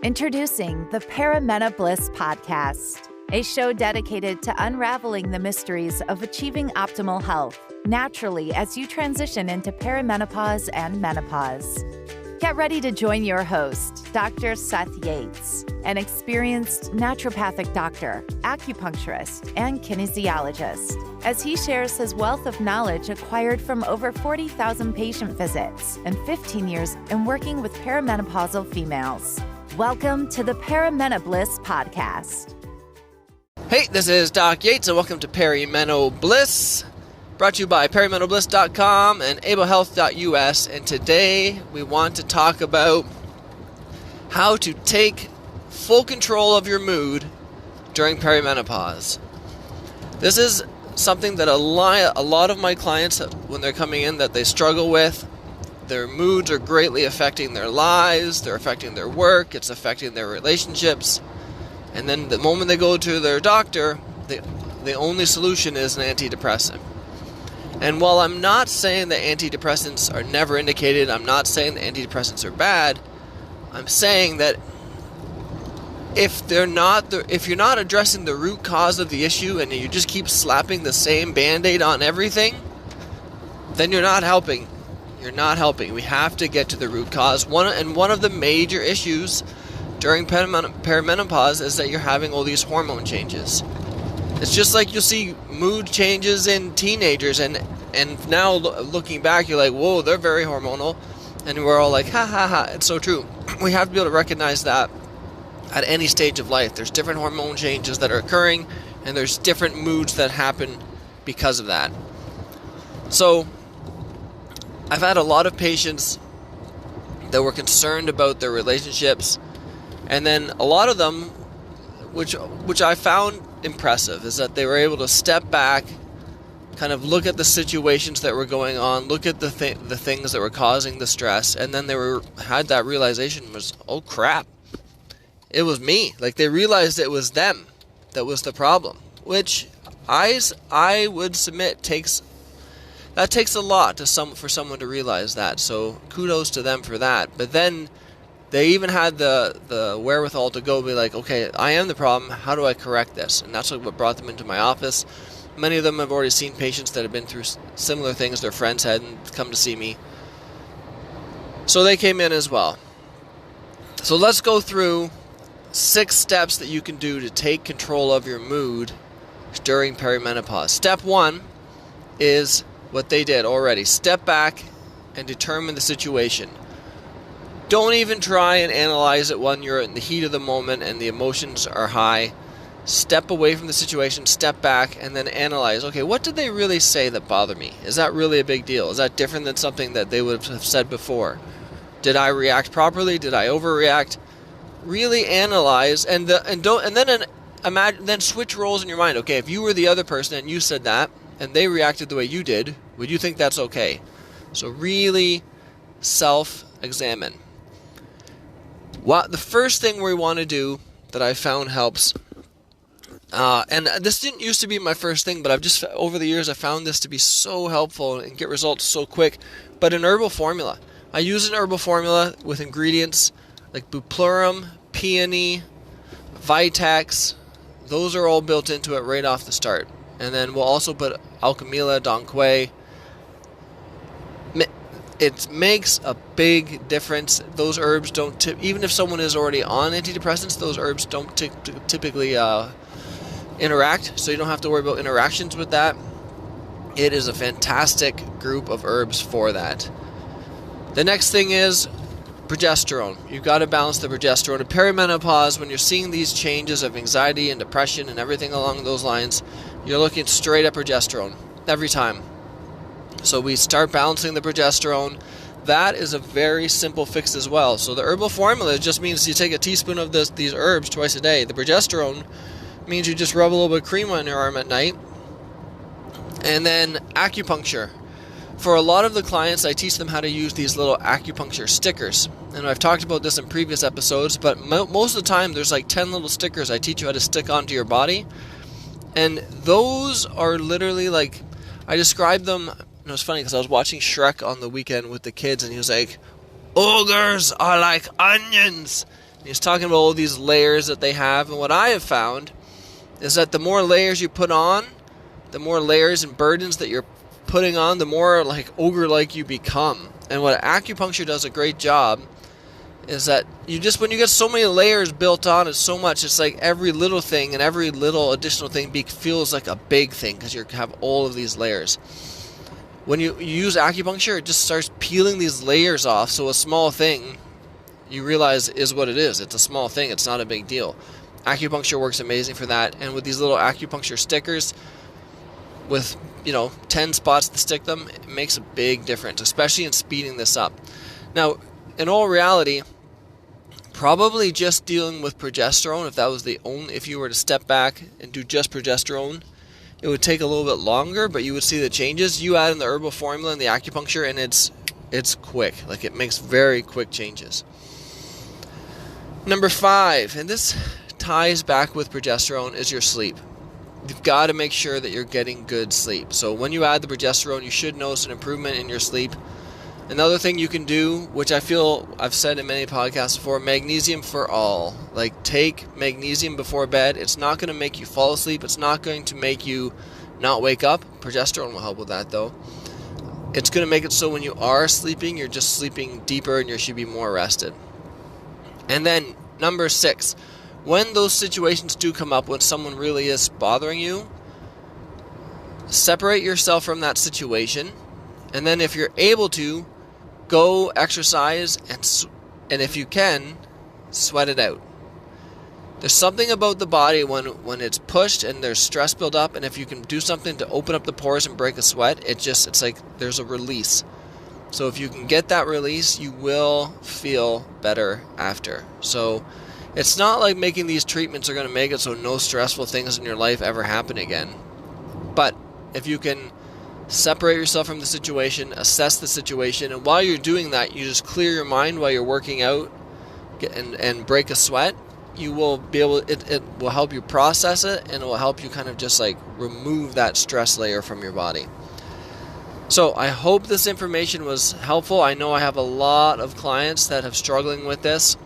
Introducing the Perimenopause podcast, a show dedicated to unraveling the mysteries of achieving optimal health naturally as you transition into perimenopause and menopause. Get ready to join your host, Dr. Seth Yates, an experienced naturopathic doctor, acupuncturist, and kinesiologist, as he shares his wealth of knowledge acquired from over 40,000 patient visits and 15 years in working with perimenopausal females. Welcome to the Perimenopause podcast. Hey, this is Doc Yates, and welcome to Perimenopause, brought to you by perimenopause.com and ablehealth.us. And today we want to talk about how to take full control of your mood during perimenopause. This is something that a lot of my clients, when they're coming in, that they struggle with. Their moods are greatly affecting their lives, they're affecting their work, it's affecting their relationships. And then the moment they go to their doctor, the only solution is an antidepressant. And while I'm not saying that antidepressants are never indicated, I'm not saying that antidepressants are bad, I'm saying that if you're not addressing the root cause of the issue and you just keep slapping the same Band-Aid on everything, then you're not helping. You're not helping. We have to get to the root cause. One of the major issues during perimenopause is that you're having all these hormone changes. It's just like you'll see mood changes in teenagers, and now looking back, you're like, whoa, they're very hormonal, and we're all like, ha ha ha. It's so true. We have to be able to recognize that at any stage of life. There's different hormone changes that are occurring, and there's different moods that happen because of that. So I've had a lot of patients that were concerned about their relationships, and then a lot of them, which I found impressive, is that they were able to step back, kind of look at the situations that were going on, look at the things that were causing the stress, and then had that realization was, oh crap, it was me. Like, they realized it was them that was the problem, which I would submit takes a lot for someone to realize that. So kudos to them for that. But then they even had the wherewithal to go be like, okay, I am the problem. How do I correct this? And that's what brought them into my office. Many of them have already seen patients that have been through similar things their friends had and come to see me. So they came in as well. So let's go through 6 steps that you can do to take control of your mood during perimenopause. Step 1 is what they did already. Step back and determine the situation. Don't even try and analyze it when you're in the heat of the moment and the emotions are high. Step away from the situation, step back, and then analyze, okay, what did they really say that bothered me? Is that really a big deal? Is that different than something that they would have said before? Did I react properly? Did I overreact? Really analyze, and then switch roles in your mind. Okay, if you were the other person and you said that, and they reacted the way you did, would you think that's okay? So really self-examine. The first thing we want to do that I found helps, and this didn't used to be my first thing, but over the years I found this to be so helpful and get results so quick, but an herbal formula. I use an herbal formula with ingredients like bupleurum, peony, vitex. Those are all built into it right off the start. And then we'll also put alchemilla, donquay. It makes a big difference. Those herbs don't, even if someone is already on antidepressants, those herbs don't typically interact, so you don't have to worry about interactions with that. It is a fantastic group of herbs for that. The next thing is progesterone. You've got to balance the progesterone. In perimenopause, when you're seeing these changes of anxiety and depression and everything along those lines, you're looking straight at progesterone every time. So we start balancing the progesterone. That is a very simple fix as well. So the herbal formula just means you take a teaspoon of these herbs twice a day. The progesterone means you just rub a little bit of cream on your arm at night. And then acupuncture. For a lot of the clients, I teach them how to use these little acupuncture stickers. And I've talked about this in previous episodes, but most of the time there's like 10 little stickers I teach you how to stick onto your body. And those are literally like, I describe them, and it was funny because I was watching Shrek on the weekend with the kids, and he was like, ogres are like onions. He's talking about all these layers that they have, and what I have found is that the more layers you put on, the more layers and burdens that you're putting on, the more like ogre-like you become. And what acupuncture does a great job is that when you get so many layers built on it so much, it's like every little thing and every little additional thing feels like a big thing because you have all of these layers. When you use acupuncture, it just starts peeling these layers off, so a small thing you realize is what it is. It's a small thing, it's not a big deal. Acupuncture works amazing for that, and with these little acupuncture stickers with 10 spots to stick them, it makes a big difference, especially in speeding this up. Now, in all reality, probably just dealing with progesterone, if you were to step back and do just progesterone, it would take a little bit longer, but you would see the changes. You add in the herbal formula and the acupuncture, and it's quick. Like, it makes very quick changes. Number 5, and this ties back with progesterone, is your sleep. You've got to make sure that you're getting good sleep. So when you add the progesterone, you should notice an improvement in your sleep. Another thing you can do, which I feel I've said in many podcasts before, magnesium for all. Like, take magnesium before bed. It's not going to make you fall asleep. It's not going to make you not wake up. Progesterone will help with that, though. It's going to make it so when you are sleeping, you're just sleeping deeper and you should be more rested. And then, number 6, when those situations do come up, when someone really is bothering you, separate yourself from that situation. And then if you're able to, go exercise, and if you can, sweat it out. There's something about the body when it's pushed and there's stress build up, and if you can do something to open up the pores and break a sweat, it's like there's a release. So if you can get that release, you will feel better after. So it's not like making these treatments are going to make it so no stressful things in your life ever happen again. But if you can separate yourself from the situation, assess the situation, and while you're doing that, you just clear your mind while you're working out and break a sweat, you will be able, it will help you process it, and it will help you kind of just like remove that stress layer from your body. So I hope this information was helpful. I know I have a lot of clients that have struggling with this,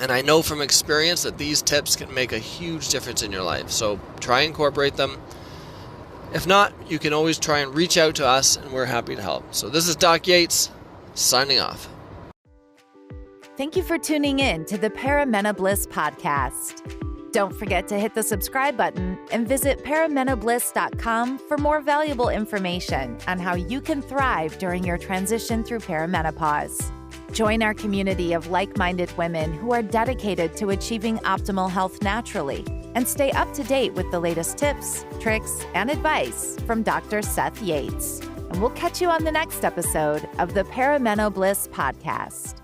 and I know from experience that these tips can make a huge difference in your life. So try and incorporate them. If not, you can always try and reach out to us, and we're happy to help. So this is Doc Yates, signing off. Thank you for tuning in to the Perimenopause podcast. Don't forget to hit the subscribe button and visit perimenopause.com for more valuable information on how you can thrive during your transition through perimenopause. Join our community of like-minded women who are dedicated to achieving optimal health naturally, and stay up to date with the latest tips, tricks, and advice from Dr. Seth Yates. And we'll catch you on the next episode of the Perimenopause podcast.